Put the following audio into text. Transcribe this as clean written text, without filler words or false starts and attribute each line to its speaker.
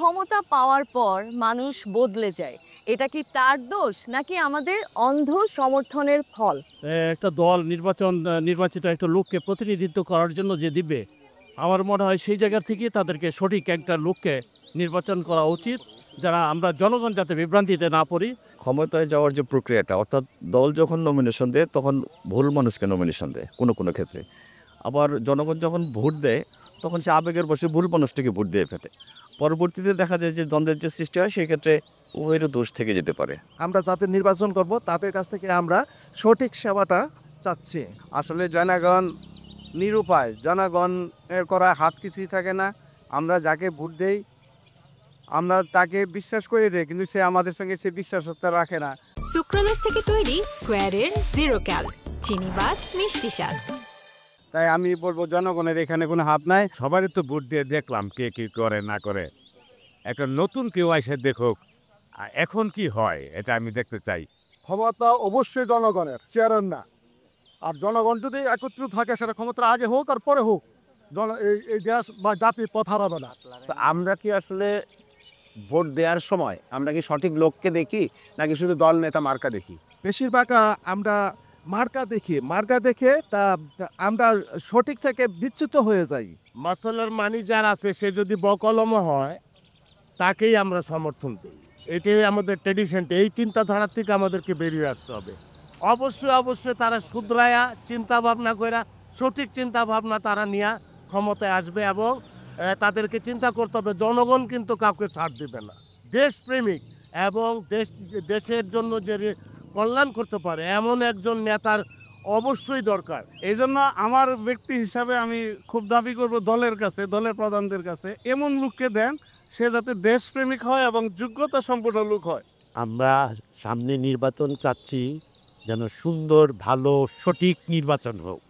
Speaker 1: ক্ষমতা পাওয়ার পর মানুষ বদলে যায়, এটা কি তার দোষ নাকি আমাদের অন্ধ সমর্থনের ফল?
Speaker 2: একটা দল নির্বাচিত একটা লোককে প্রতিনিধিত্ব করার জন্য যে দিবে, আমার মনে হয় সেই জায়গা থেকে তাদেরকে সঠিক একটা লোককে নির্বাচন করা উচিত, যারা আমরা জনগণ যাতে বিভ্রান্তিতে না পড়ি।
Speaker 3: ক্ষমতায় যাওয়ার যে প্রক্রিয়াটা, অর্থাৎ দল যখন নমিনেশন দেয় তখন ভুল মানুষকে নমিনেশন দেয় কোনো কোনো ক্ষেত্রে। আবার জনগণ যখন ভোট দেয় তখন সে আবেগের বশে ভুল মানুষটিকে ভোট দিয়ে ফেলে। পরবর্তীতে দেখা যায় যে দ্বন্দ্বের যে সৃষ্টি হয় সেক্ষেত্রে উভয়েরও দোষ থেকে যেতে পারে।
Speaker 4: আমরা যাতে নির্বাচন করব তাদের কাছ থেকে আমরা সঠিক সেবাটা চাচ্ছি।
Speaker 5: আসলে জনগণ নিরুপায়, জনগণের করা হাত কিছুই থাকে না। আমরা যাকে ভোট দেই আমরা তাকে বিশ্বাস করে দেই, কিন্তু সে আমাদের সঙ্গে সে বিশ্বাসতা রাখে না।
Speaker 6: সুক্রালোজ থেকে তৈরি স্কোয়ারের জিরো ক্যাল চিনিবাদ মিষ্টি স্বাদ।
Speaker 5: তাই আমি বলবো জনগণের এখানে কোনো হাত নাই।
Speaker 7: সবারই তো ভোট দিয়ে দেখলাম কে কি করে না করে। একটা নতুন কেউ এসে দেখুক এখন কি হয়, এটা আমি দেখতে চাই।
Speaker 4: ক্ষমতা অবশ্যই জনগণের, চেয়ারের না। আর জনগণ যদি একত্রিত থাকে সেটা ক্ষমতার আগে হোক আর পরে হোক, এই দেশ বা জাতি পথ হারাবে না।
Speaker 8: আমরা কি আসলে ভোট দেওয়ার সময় আমরা কি সঠিক লোককে দেখি নাকি শুধু দল নেতা মার্কা দেখি?
Speaker 4: বেশিরভাগ আমরা মার্কা দেখে তা আমরা সঠিক থেকে বিচ্যুত হয়ে যাই।
Speaker 7: মাসালার মানি যার আছে সে যদি বকলম হয় তাকেই আমরা সমর্থন দিই। এটাই আমাদের ট্রেডিশন। এই চিন্তাধারা থেকে আমাদেরকে বেরিয়ে আসতে হবে। অবশ্যই তারা শুধরায়া চিন্তা ভাবনা করে সঠিক চিন্তা ভাবনা তারা নিয়ে ক্ষমতায় আসবে এবং তাদেরকে চিন্তা করতে হবে জনগণ কিন্তু কাউকে ছাড় দেবে না। দেশপ্রেমিক এবং দেশের জন্য যে কল্যাণ করতে পারে এমন একজন নেতার অবশ্যই দরকার।
Speaker 5: এই জন্য আমার ব্যক্তি হিসাবে আমি খুব দাবি করব দলের কাছে, দলের প্রধানদের কাছে এমন লোককে দেন সে যাতে দেশপ্রেমিক হয় এবং যোগ্যতা সম্পন্ন লোক হয়।
Speaker 9: আমরা সামনে নির্বাচন চাচ্ছি, যেন সুন্দর ভালো সঠিক নির্বাচন হোক।